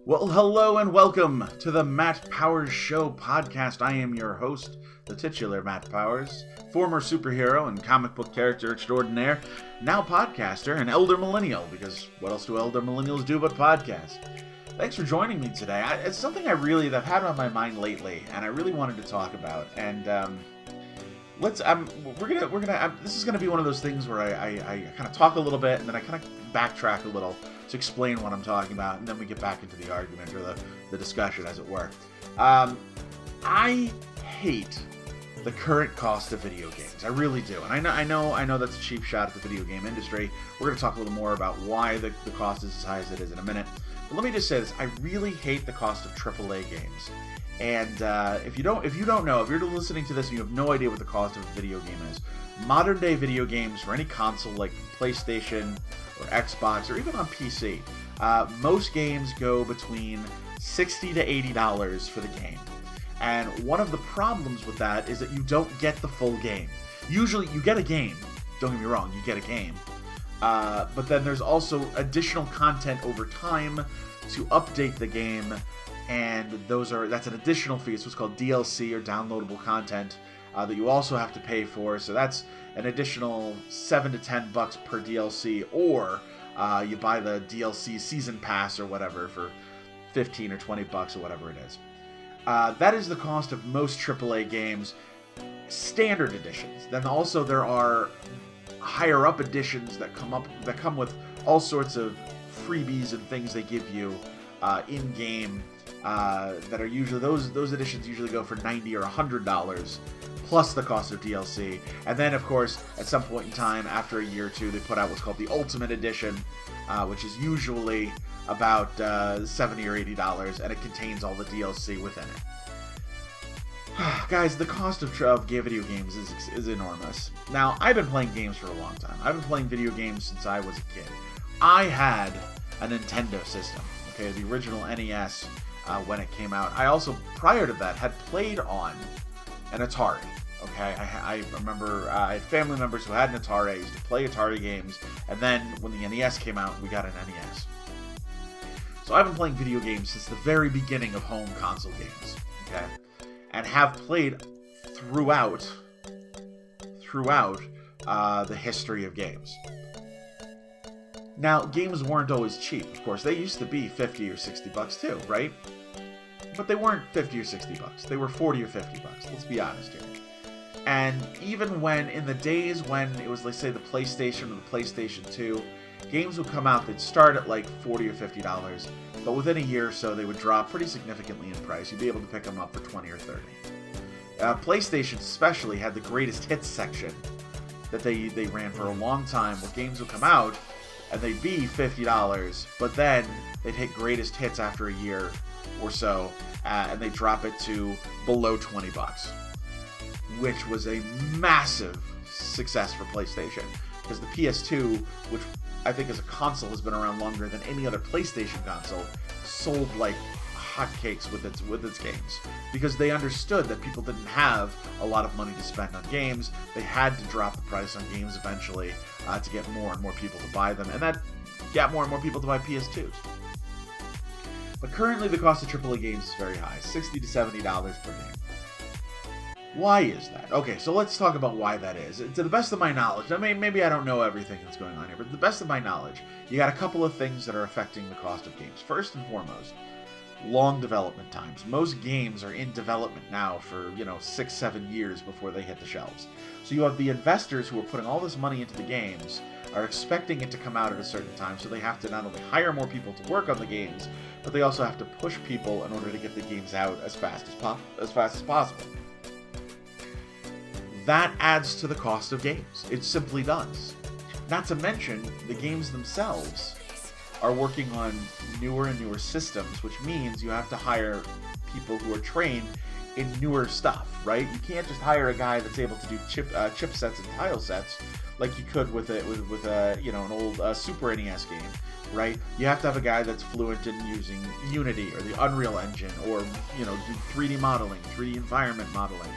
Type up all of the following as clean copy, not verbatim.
Well, hello and welcome to the Matt Powers Show podcast. I am your host, the titular Matt Powers, former superhero and comic book character extraordinaire, now podcaster and elder millennial, because what else do elder millennials do but podcast? Thanks for joining me today. It's something I've had on my mind lately, and I really wanted to talk about. And this is gonna be one of those things where I kind of talk a little bit, and then I kind of backtrack a little to explain what I'm talking about, and then we get back into the argument or the discussion, as it were. I hate the current cost of video games. I really do, and I know that's a cheap shot at the video game industry. We're going to talk a little more about why the cost is as high as it is in a minute. But let me just say this: I really hate the cost of AAA games. And if you're listening to this and you have no idea what the cost of a video game is, modern day video games for any console like PlayStation or Xbox or even on PC, most games go between $60 to $80 for the game. And one of the problems with that is that you don't get the full game. Usually you get a game, don't get me wrong, you get a game, but then there's also additional content over time to update the game, and that's an additional fee. It's what's called DLC, or downloadable content, that you also have to pay for. So that's an additional $7 to $10 per DLC, or you buy the DLC season pass or whatever for $15 or $20 or whatever it is. That is the cost of most AAA games, standard editions. Then also there are higher up editions that come with all sorts of freebies and things they give you in game. That are usually those editions usually go for $90 or $100 plus the cost of DLC. And then, of course, at some point in time, after a year or two, they put out what's called the Ultimate Edition, which is usually about $70 or $80, and it contains all the DLC within it. Guys, the cost of video games is enormous. Now, I've been playing games for a long time. I've been playing video games since I was a kid. I had a Nintendo system, okay, the original NES. When it came out. I also, prior to that, had played on an Atari. Okay, I remember I had family members who had an Atari. I used to play Atari games, and then when the NES came out, we got an NES. So I've been playing video games since the very beginning of home console games. Okay, and have played throughout the history of games. Now, games weren't always cheap. Of course, they used to be $50 or $60 too, right? But they weren't $50 or $60. They were $40 or $50. Let's be honest here. And even when, in the days when it was, let's say, the PlayStation or the PlayStation 2, games would come out that start at like $40 or $50, but within a year or so, they would drop pretty significantly in price. You'd be able to pick them up for $20 or $30. PlayStation especially had the greatest hits section that they ran for a long time, where games would come out and they'd be $50, but then they'd hit greatest hits after a year or so, and they drop it to below $20, which was a massive success for PlayStation, because the PS2, which I think as a console has been around longer than any other PlayStation console, sold like hotcakes with its games, because they understood that people didn't have a lot of money to spend on games. They had to drop the price on games eventually to get more and more people to buy them, and that got more and more people to buy PS2s. But currently the cost of AAA games is very high, $60 to $70 per game. Why is that? Okay, so let's talk about why that is. To the best of my knowledge, I mean, maybe I don't know everything that's going on here, but to the best of my knowledge, you got a couple of things that are affecting the cost of games. First and foremost, long development times. Most games are in development now for, 6-7 years before they hit the shelves. So you have the investors who are putting all this money into the games, are expecting it to come out at a certain time, so they have to not only hire more people to work on the games, but they also have to push people in order to get the games out as fast as possible. That adds to the cost of games. It simply does. Not to mention, the games themselves are working on newer and newer systems, which means you have to hire people who are trained in newer stuff, right? You can't just hire a guy that's able to do chipsets and tile sets like you could with an old Super NES game, right? You have to have a guy that's fluent in using Unity or the Unreal Engine, or do 3D modeling, 3D environment modeling.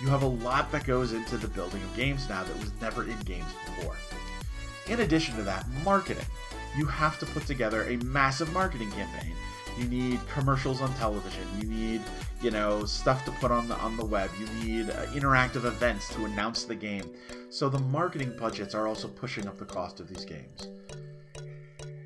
You have a lot that goes into the building of games now that was never in games before. In addition to that, marketing. You have to put together a massive marketing campaign. You need commercials on television. You need, stuff to put on the web. You need interactive events to announce the game. So the marketing budgets are also pushing up the cost of these games.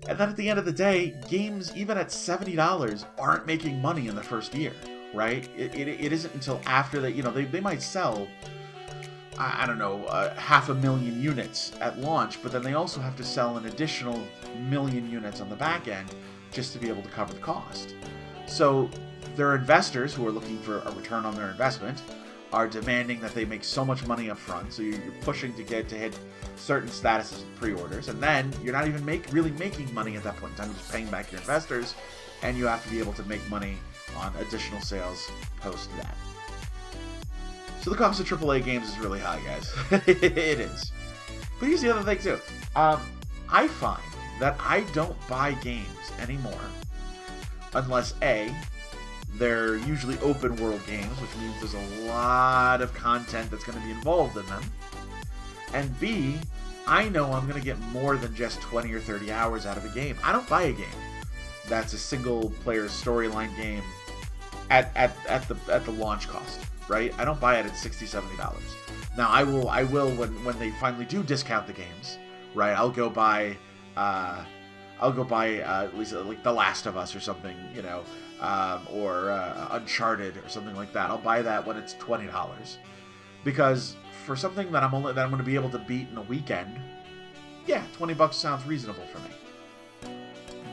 And then at the end of the day, games, even at $70, aren't making money in the first year, right? It isn't until after that, they might sell, I don't know, 500,000 units at launch, but then they also have to sell an additional 1 million units on the back end just to be able to cover the cost. So their investors, who are looking for a return on their investment, are demanding that they make so much money up front. So you're pushing to hit certain statuses of pre-orders, and then you're not even really making money at that point in time. You're just paying back your investors, and you have to be able to make money on additional sales post that. So the cost of AAA games is really high, guys. It is. But here's the other thing too. I find that I don't buy games anymore unless A, they're usually open world games, which means there's a lot of content that's going to be involved in them. And B, I know I'm going to get more than just 20 or 30 hours out of a game. I don't buy a game that's a single player storyline game at the launch cost, right? I don't buy it at $60, $70. Now I will when they finally do discount the games, right? I'll go buy at least like The Last of Us or something, or Uncharted or something like that. I'll buy that when it's $20, because for something that I'm going to be able to beat in a weekend, yeah, $20 sounds reasonable for me.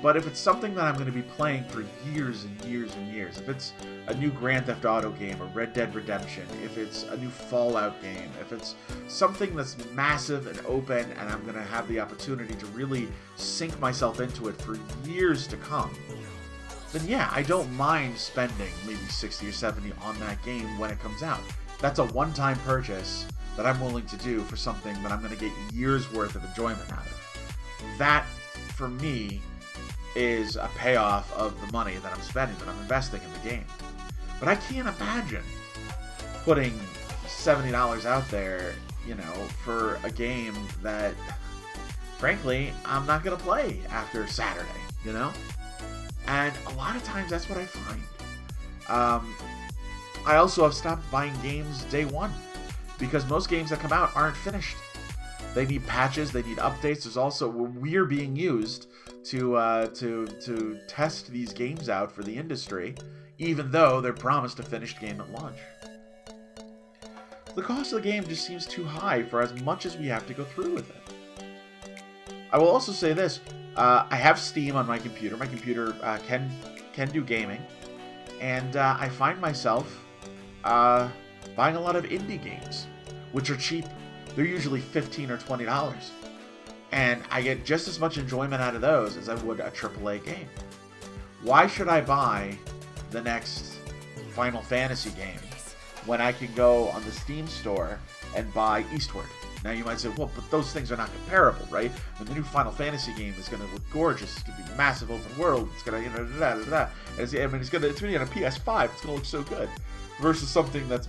But if it's something that I'm going to be playing for years and years and years, if it's a new Grand Theft Auto game, or Red Dead Redemption, if it's a new Fallout game, if it's something that's massive and open and I'm going to have the opportunity to really sink myself into it for years to come, then yeah, I don't mind spending maybe 60 or 70 on that game when it comes out. That's a one-time purchase that I'm willing to do for something that I'm going to get years worth of enjoyment out of. That, for me, is a payoff of the money that I'm spending, that I'm investing in the game. But I can't imagine putting $70 out there, for a game that, frankly, I'm not going to play after Saturday, And a lot of times that's what I find. I also have stopped buying games day one, because most games that come out aren't finished. They need patches, they need updates. There's also, we're being used to test these games out for the industry, even though they're promised a finished game at launch. The cost of the game just seems too high for as much as we have to go through with it. I will also say this: I have Steam on my computer. My computer can do gaming, and I find myself buying a lot of indie games, which are cheap. They're usually $15 or $20. And I get just as much enjoyment out of those as I would a AAA game. Why should I buy the next Final Fantasy game when I can go on the Steam store and buy Eastward? Now you might say, well, but those things are not comparable, right? And the new Final Fantasy game is going to look gorgeous. It's going to be massive open world. It's going to, it's going to be on a PS5. It's going to look so good. Versus something that's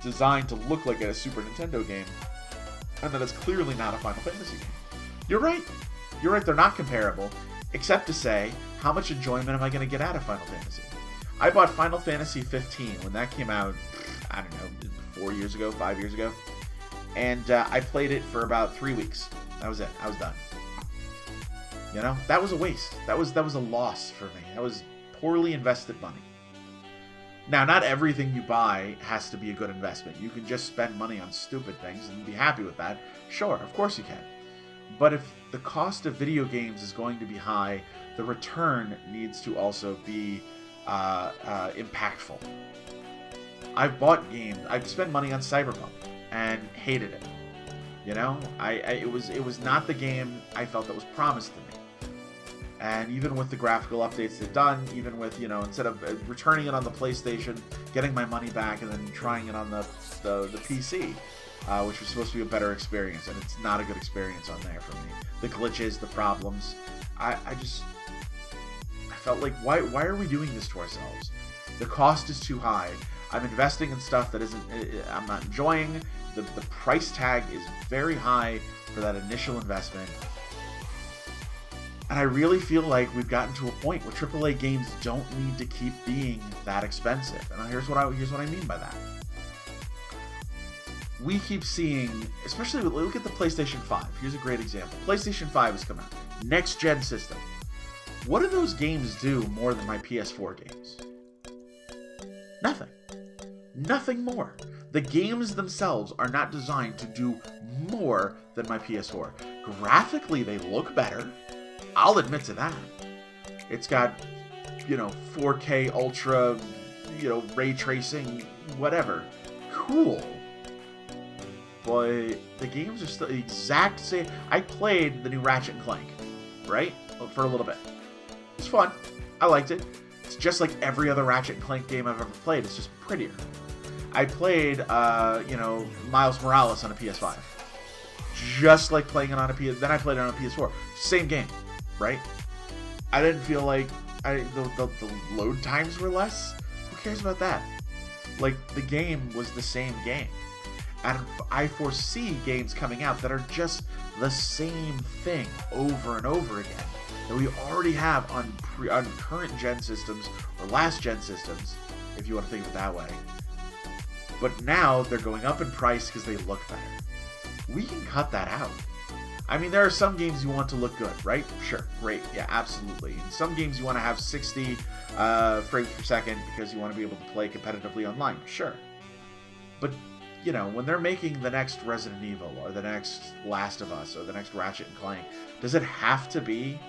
designed to look like a Super Nintendo game, and that is clearly not a Final Fantasy game. You're right. They're not comparable, except to say, how much enjoyment am I going to get out of Final Fantasy? I bought Final Fantasy 15 when that came out, I don't know, 5 years ago. And I played it for about 3 weeks. That was it. I was done. That was a waste. That was a loss for me. That was poorly invested money. Now, not everything you buy has to be a good investment. You can just spend money on stupid things and be happy with that. Sure, of course you can. But if the cost of video games is going to be high, the return needs to also be impactful. I've bought games. I've spent money on Cyberpunk and hated it. It was not the game I felt that was promised to me. And even with the graphical updates they've done, even with, instead of returning it on the PlayStation, getting my money back, and then trying it on the PC, which was supposed to be a better experience, and it's not a good experience on there for me. The glitches, the problems, I felt like, why are we doing this to ourselves? The cost is too high. I'm investing in stuff that I'm not enjoying. The price tag is very high for that initial investment. And I really feel like we've gotten to a point where AAA games don't need to keep being that expensive. And here's what I mean by that. We keep seeing, especially look at the PlayStation 5. Here's a great example. PlayStation 5 has come out. Next gen system. What do those games do more than my PS4 games? Nothing. Nothing more. The games themselves are not designed to do more than my PS4. Graphically, they look better. I'll admit to that. It's got, 4K Ultra, ray tracing, whatever. Cool. But the games are still the exact same. I played the new Ratchet & Clank, right? For a little bit. It's fun. I liked it. It's just like every other Ratchet & Clank game I've ever played. It's just prettier. I played, Miles Morales on a PS5. Just like playing it on a PS... Then I played it on a PS4. Same game, right? I didn't feel like... The load times were less. Who cares about that? Like, the game was the same game. And I foresee games coming out that are just the same thing over and over again that we already have on current gen systems or last gen systems, if you want to think of it that way. But now they're going up in price because they look better. We can cut that out. I mean, there are some games you want to look good, right? Sure, great, yeah, absolutely. In some games you want to have 60 frames per second because you want to be able to play competitively online, sure. But when they're making the next Resident Evil or the next Last of Us or the next Ratchet & Clank, does it have to be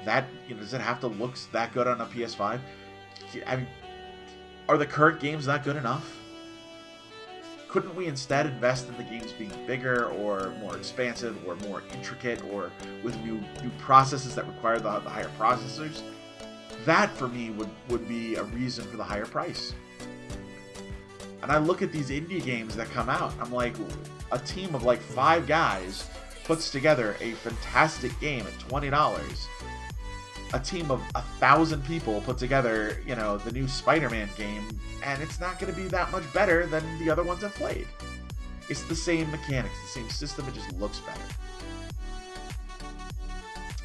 that, does it have to look that good on a PS5? I mean, are the current games not good enough? Couldn't we instead invest in the games being bigger or more expansive or more intricate or with new processes that require the higher processors? That, for me, would be a reason for the higher price. And I look at these indie games that come out, I'm like, a team of like 5 guys puts together a fantastic game at $20. A team of 1,000 people put together, the new Spider-Man game, and it's not going to be that much better than the other ones I've played. It's the same mechanics, the same system, it just looks better.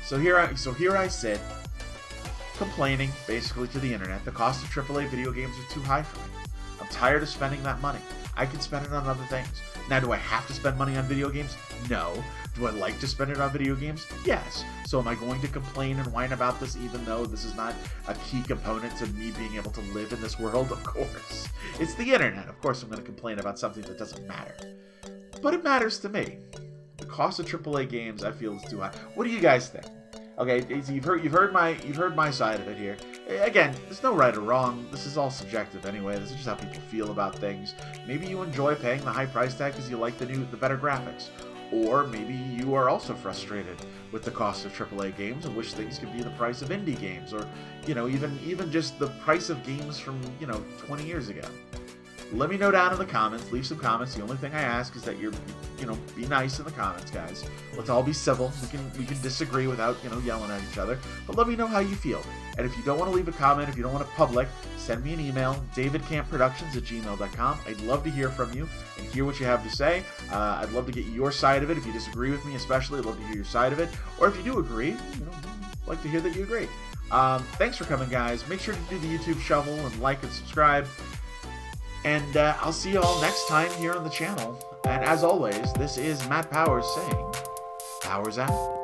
So here I sit, complaining, basically, to the internet. The cost of AAA video games are too high for me. I'm tired of spending that money. I can spend it on other things. Now, do I have to spend money on video games? No. Do I like to spend it on video games? Yes. So am I going to complain and whine about this even though this is not a key component to me being able to live in this world? Of course. It's the internet. Of course I'm going to complain about something that doesn't matter. But it matters to me. The cost of AAA games, I feel, is too high. What do you guys think? Okay, you've heard my side of it here. Again, there's no right or wrong. This is all subjective anyway. This is just how people feel about things. Maybe you enjoy paying the high price tag because you like the better graphics. Or maybe you are also frustrated with the cost of AAA games and wish things could be the price of indie games, or even just the price of games from 20 years ago. Let me know down in the comments. Leave some comments. The only thing I ask is that you're be nice in the comments, guys. Let's all be civil. We can disagree without yelling at each other. But let me know how you feel. And if you don't want to leave a comment, if you don't want it public, send me an email, davidcampproductions@gmail.com. I'd love to hear from you and hear what you have to say. I'd love to get your side of it. If you disagree with me, especially, I'd love to hear your side of it. Or if you do agree, I'd like to hear that you agree. Thanks for coming, guys. Make sure to do the YouTube shovel and like and subscribe. And I'll see you all next time here on the channel. And as always, this is Matt Powers saying, Powers out.